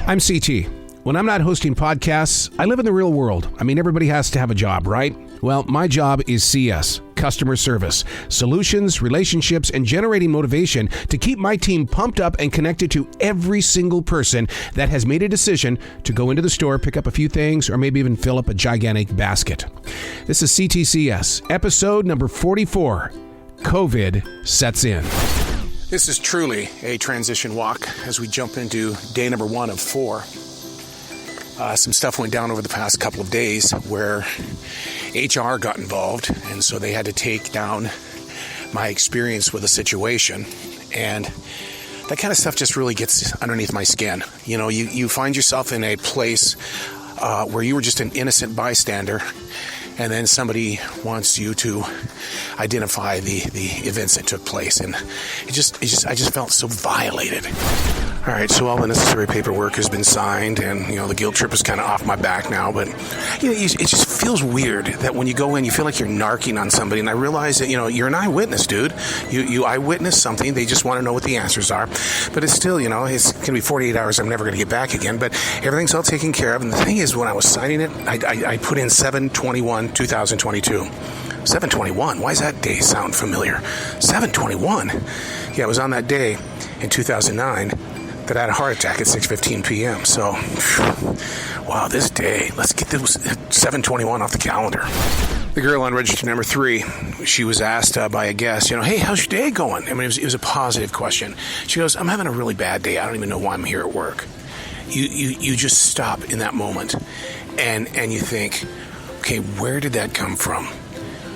I'm CT. When I'm not hosting podcasts, I live in the real world. I mean, everybody has to have a job, right? Well, my job is CS, customer service, solutions, relationships, and generating motivation to keep my team pumped up and connected to every single person that has made a decision to go into the store, pick up a few things, or maybe even fill up a gigantic basket. This is C.T.C.S, episode number 44. COVID sets in. This is truly a transition walk as we jump into day number 1 of 4. Some stuff went down over the past couple of days where HR got involved, and so they had to take down my experience with the situation. And that kind of stuff just really gets underneath my skin. You know, you find yourself in a place where you were just an innocent bystander, and then somebody wants you to identify the events that took place, and I just felt so violated. All right, so all the necessary paperwork has been signed, and the guilt trip is kind of off my back now. But it just feels weird that when you go in, you feel like you're narking on somebody. And I realize that you're an eyewitness, dude. You eyewitness something. They just want to know what the answers are. But it's still, it's going to be 48 hours. I'm never going to get back again. But everything's all taken care of. And the thing is, when I was signing it, I put in 7/21/2022. 7/21. Why does that day sound familiar? 7/21. Yeah, it was on that day in 2009. That I had a heart attack at 6:15 p.m. So, wow, this day. Let's get this 7/21 off the calendar. The girl on register number 3, she was asked by a guest, hey, how's your day going? I mean, it was a positive question. She goes, I'm having a really bad day. I don't even know why I'm here at work. You just stop in that moment and you think, okay, where did that come from?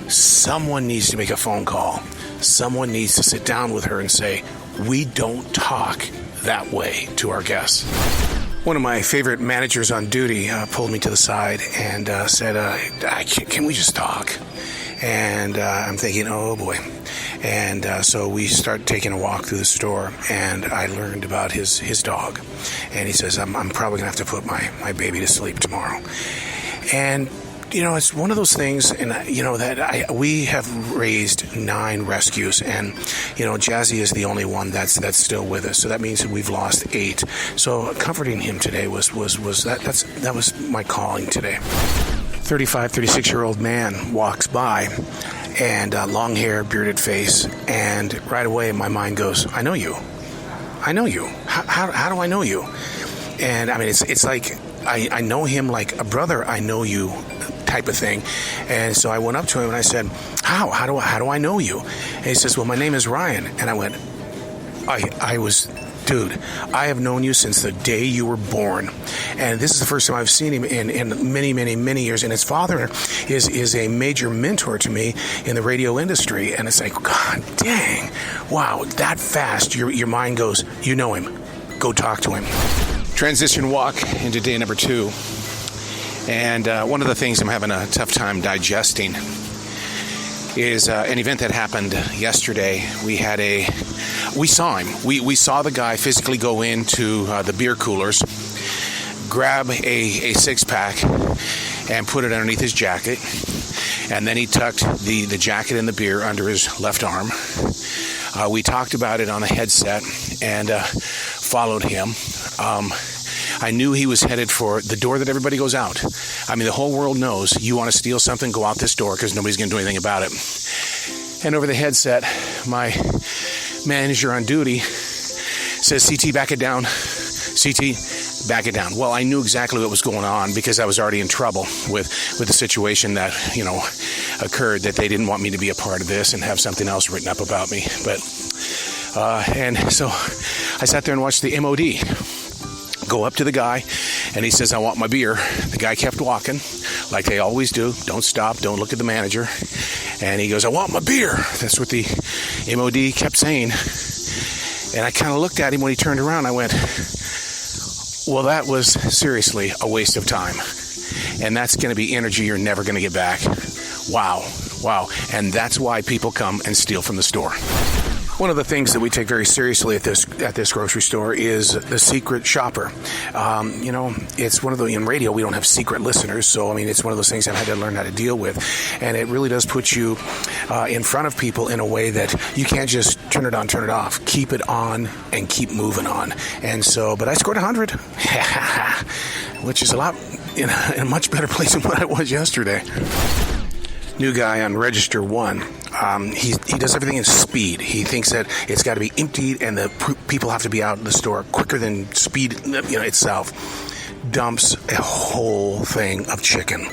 Someone needs to make a phone call. Someone needs to sit down with her and say, we don't talk that way to our guests. One of my favorite managers on duty pulled me to the side and said, can we just talk? And I'm thinking, oh boy. And so we start taking a walk through the store, and I learned about his dog. And he says, I'm probably going to have to put my baby to sleep tomorrow. And it's one of those things, and we have raised 9 rescues, and Jazzy is the only one that's still with us. So that means that we've lost 8. So comforting him today was my calling today. 36-year-old man walks by, and long hair, bearded face, and right away my mind goes, I know you. How do I know you? And I mean, it's like I know him like a brother. I know you. Type of thing. And so I went up to him and I said, how do I know you? And he says, well, my name is Ryan. And I went, dude, I have known you since the day you were born. And this is the first time I've seen him in many, many, many years. And his father is a major mentor to me in the radio industry. And it's like, God dang, wow, that fast, your mind goes, you know him, go talk to him. Transition walk into day number 2. And one of the things I'm having a tough time digesting is an event that happened yesterday. We saw him. We saw the guy physically go into the beer coolers, grab a 6-pack, and put it underneath his jacket. And then he tucked the jacket and the beer under his left arm. We talked about it on a headset and followed him. I knew he was headed for the door that everybody goes out. I mean, the whole world knows you want to steal something, go out this door because nobody's going to do anything about it. And over the headset, my manager on duty says, CT, back it down. CT, back it down. Well, I knew exactly what was going on because I was already in trouble with the situation that, occurred, that they didn't want me to be a part of this and have something else written up about me. But, and so I sat there and watched the MOD go up to the guy, and he says, I want my beer. The guy kept walking, like they always do. Don't stop, don't look at the manager. And he goes, I want my beer. That's what the MOD kept saying. And I kind of looked at him when he turned around. I went, well, that was seriously a waste of time. And that's going to be energy you're never going to get back. Wow. And that's why people come and steal from the store. One of the things that we take very seriously at this grocery store is the secret shopper. It's one of the, in radio we don't have secret listeners, so it's one of those things I've had to learn how to deal with, and it really does put you in front of people in a way that you can't just turn it on, turn it off. Keep it on and keep moving on. And so, but I scored 100, which is a lot in a much better place than what I was yesterday. New guy on register 1. He does everything in speed. He thinks that it's got to be emptied and the people have to be out in the store quicker than speed itself. Dumps a whole thing of chicken,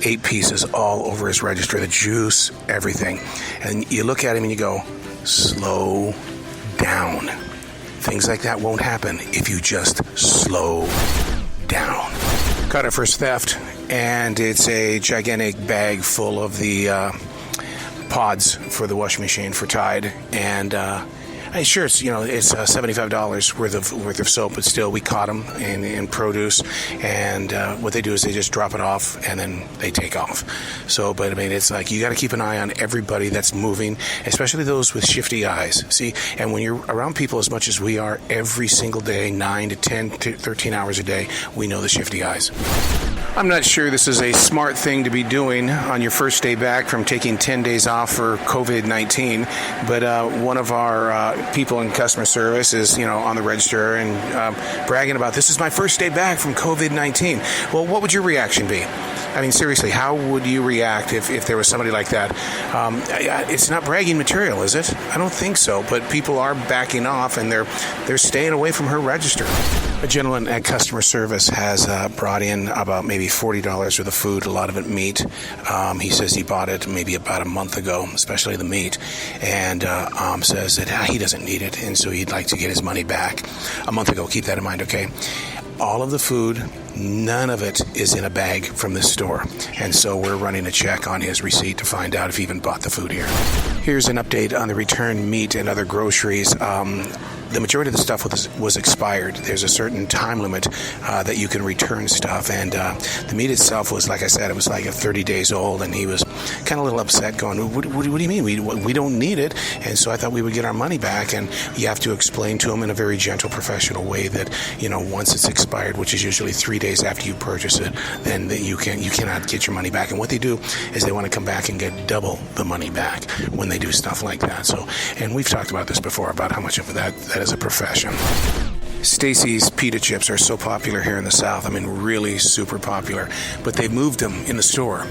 8 pieces all over his register, the juice, everything. And you look at him and you go, slow down. Things like that won't happen if you just slow down. Caught our first theft, and it's a gigantic bag full of the pods for the washing machine for Tide, and sure, it's $75 worth of soap, but still we caught them in produce, and what they do is they just drop it off and then they take off. So, but it's like you got to keep an eye on everybody that's moving, especially those with shifty eyes. See, and when you're around people as much as we are every single day, 9 to 10 to 13 hours a day, we know the shifty eyes. I'm not sure this is a smart thing to be doing on your first day back from taking 10 days off for COVID-19, but one of our people in customer service is, on the register and bragging about, this is my first day back from COVID-19. Well, what would your reaction be? Seriously, how would you react if there was somebody like that? It's not bragging material, is it? I don't think so, but people are backing off and they're staying away from her register. A gentleman at customer service has brought in about maybe $40 worth of food, a lot of it meat. He says he bought it maybe about a month ago, especially the meat, and says that he doesn't need it, and so he'd like to get his money back. A month ago, keep that in mind, okay? All of the food, none of it is in a bag from this store. And so we're running a check on his receipt to find out if he even bought the food here. Here's an update on the returned meat and other groceries. The majority of the stuff was expired. There's a certain time limit that you can return stuff. And the meat itself was, like I said, it was like 30 days old. And he was kind of a little upset going, what do you mean? We don't need it. And so I thought we would get our money back. And you have to explain to him in a very gentle, professional way that, once it's expired, which is usually 3 days after you purchase it, then you cannot get your money back. And what they do is they want to come back and get double the money back when they do stuff like that. So, and we've talked about this before, about how much of that is a profession. C.T.C.S. pita chips are so popular here in the South. Really super popular. But they moved them in the store.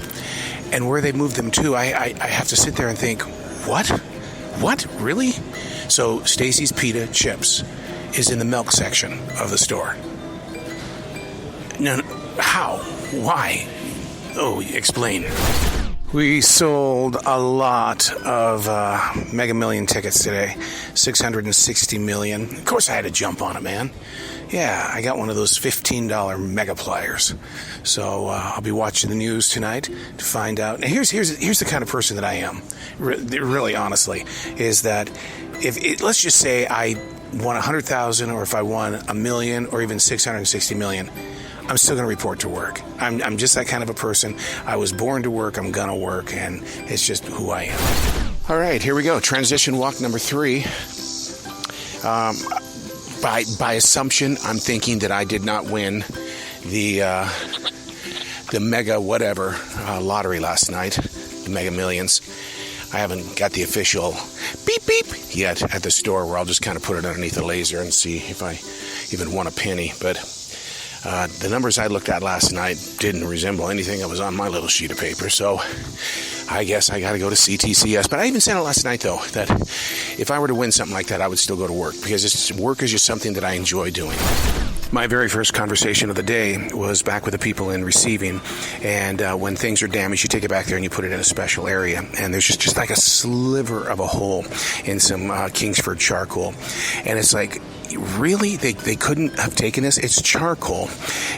And where they moved them to, I have to sit there and think, what? What? Really? So Stacy's Pita Chips is in the milk section of the store. No, how? Why? Oh, explain. We sold a lot of Mega Million tickets today, 660 million. Of course I had to jump on it, man. Yeah, I got one of those $15 mega pliers. So I'll be watching the news tonight to find out. Now here's the kind of person that I am, really honestly, is that let's just say I won 100,000, or if I won $1 million, or even 660 million, I'm still going to report to work. I'm just that kind of a person. I was born to work. I'm going to work, and it's just who I am. All right, here we go. Transition walk number 3. By assumption, I'm thinking that I did not win the mega whatever lottery last night, the Mega Millions. I haven't got the official beep beep yet at the store, where I'll just kind of put it underneath the laser and see if I even won a penny. But the numbers I looked at last night didn't resemble anything that was on my little sheet of paper, so I guess I got to go to C.T.C.S. But I even said it last night, though, that if I were to win something like that, I would still go to work, because work is just something that I enjoy doing. My very first conversation of the day was back with the people in receiving, and when things are damaged, you take it back there and you put it in a special area, and there's just like a sliver of a hole in some Kingsford charcoal, and it's like, really? They couldn't have taken this? It's charcoal.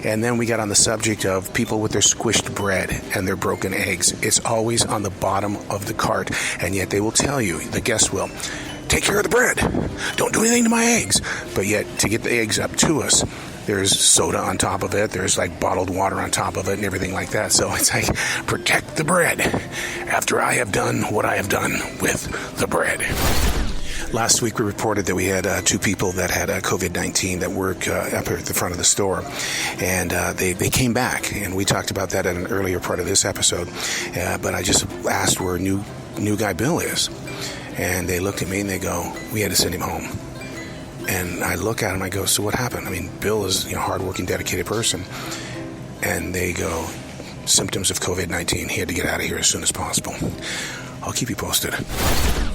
And then we got on the subject of people with their squished bread and their broken eggs. It's always on the bottom of the cart, and yet they will tell you, the guest will, take care of the bread. Don't do anything to my eggs. But yet, to get the eggs up to us, there's soda on top of it. There's like bottled water on top of it and everything like that. So it's like, protect the bread after I have done what I have done with the bread. Last week we reported that we had 2 people that had COVID-19 that work up at the front of the store, and they came back, and we talked about that in an earlier part of this episode, but I just asked where new guy Bill is, and they looked at me and they go, we had to send him home. And I look at him, I go, so what happened? I mean, Bill is a hardworking, dedicated person, and they go, symptoms of COVID-19. He had to get out of here as soon as possible. I'll keep you posted.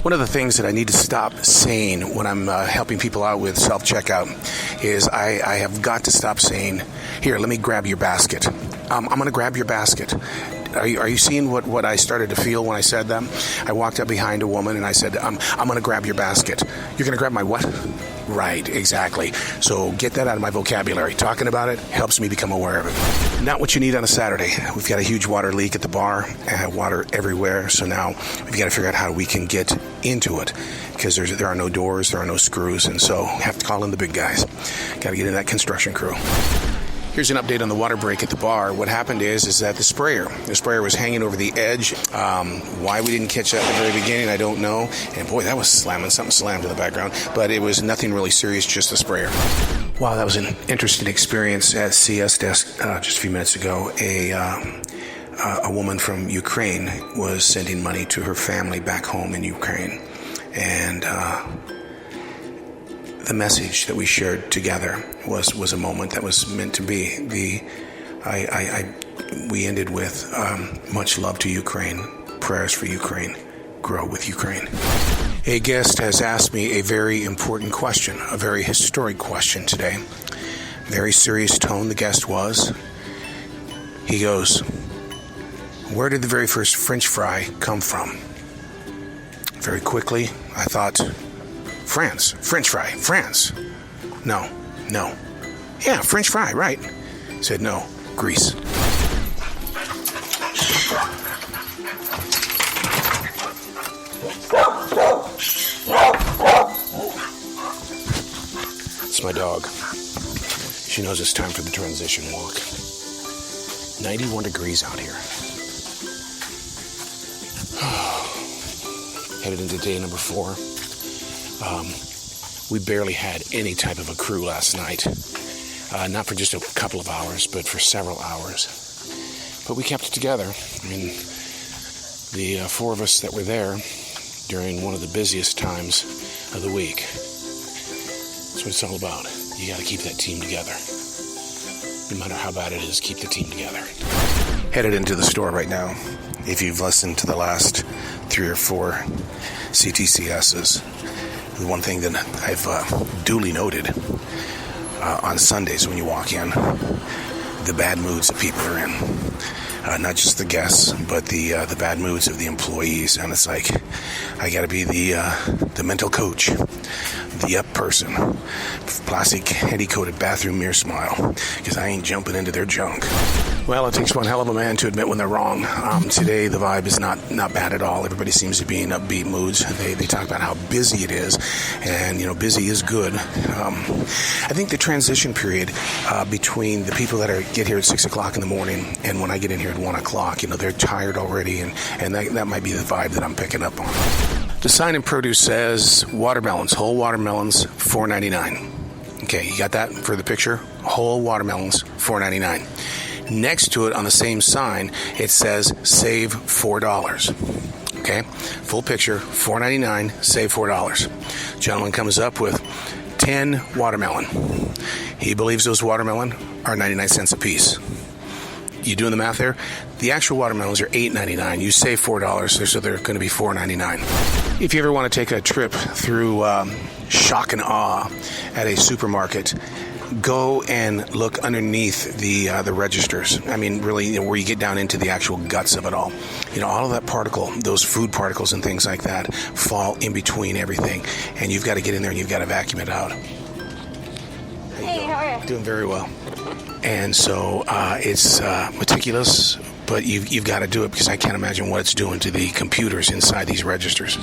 One of the things that I need to stop saying when I'm helping people out with self-checkout is I have got to stop saying, here, let me grab your basket. I'm going to grab your basket. Are you seeing what I started to feel when I said that? I walked up behind a woman and I said, I'm going to grab your basket. You're going to grab my what? Right, exactly. So get that out of my vocabulary. Talking about it helps me become aware of it. Not what you need on a Saturday. We've got a huge water leak at the bar, water everywhere. So now we've got to figure out how we can get into it, because there are no doors, there are no screws, and so we have to call in the big guys. Got to get in that construction crew. Here's an update on the water break at the bar. What happened is that the sprayer was hanging over the edge. Why we didn't catch that at the very beginning, I don't know. And boy, that was slamming. Something slammed in the background. But it was nothing really serious, just the sprayer. Wow, that was an interesting experience at C.S. desk just a few minutes ago. A woman from Ukraine was sending money to her family back home in Ukraine. And the message that we shared together was a moment that was meant to be. We ended with much love to Ukraine, prayers for Ukraine, grow with Ukraine. A guest has asked me a very important question, a very historic question today. Very serious tone the guest was. He goes, where did the very first French fry come from? Very quickly, I thought, France. French fry. France. No. Yeah, French fry, right. Said no. Greece. It's my dog. She knows it's time for the transition walk. 91 degrees out here. Headed into day number 4. We barely had any type of a crew last night. Not for just a couple of hours, but for several hours. But we kept it together. I mean, the 4 of us that were there during one of the busiest times of the week. That's what it's all about. You got to keep that team together. No matter how bad it is, keep the team together. Headed into the store right now. If you've listened to the last 3 or 4 C.T.C.S's, the one thing that I've duly noted on Sundays when you walk in, the bad moods that people are in. Not just the guests, but the bad moods of the employees. And it's like, I got to be the mental coach, the up person, plastic candy-coated bathroom mirror smile, because I ain't jumping into their junk. Well, it takes one hell of a man to admit when they're wrong. Today, the vibe is not bad at all. Everybody seems to be in upbeat moods. They talk about how busy it is, and, busy is good. I think the transition period between the people that get here at 6 o'clock in the morning and when I get in here at 1 o'clock, they're tired already, and that might be the vibe that I'm picking up on. The sign in produce says watermelons, whole watermelons, $4.99. Okay, you got that for the picture? Whole watermelons, $4.99. Next to it on the same sign, it says save $4. Okay, full picture, $4.99, save $4. Gentleman comes up with 10 watermelon. He believes those watermelon are 99 cents a piece. You doing the math there? The actual watermelons are $8.99. You save $4, so they're going to be $4.99. If you ever want to take a trip through shock and awe at a supermarket, go and look underneath the registers. I mean, really, where you get down into the actual guts of it all. All of that particle, those food particles and things like that, fall in between everything, and you've got to get in there and you've got to vacuum it out. Hey, how are you? Doing very well. And so it's meticulous, but you've got to do it because I can't imagine what it's doing to the computers inside these registers.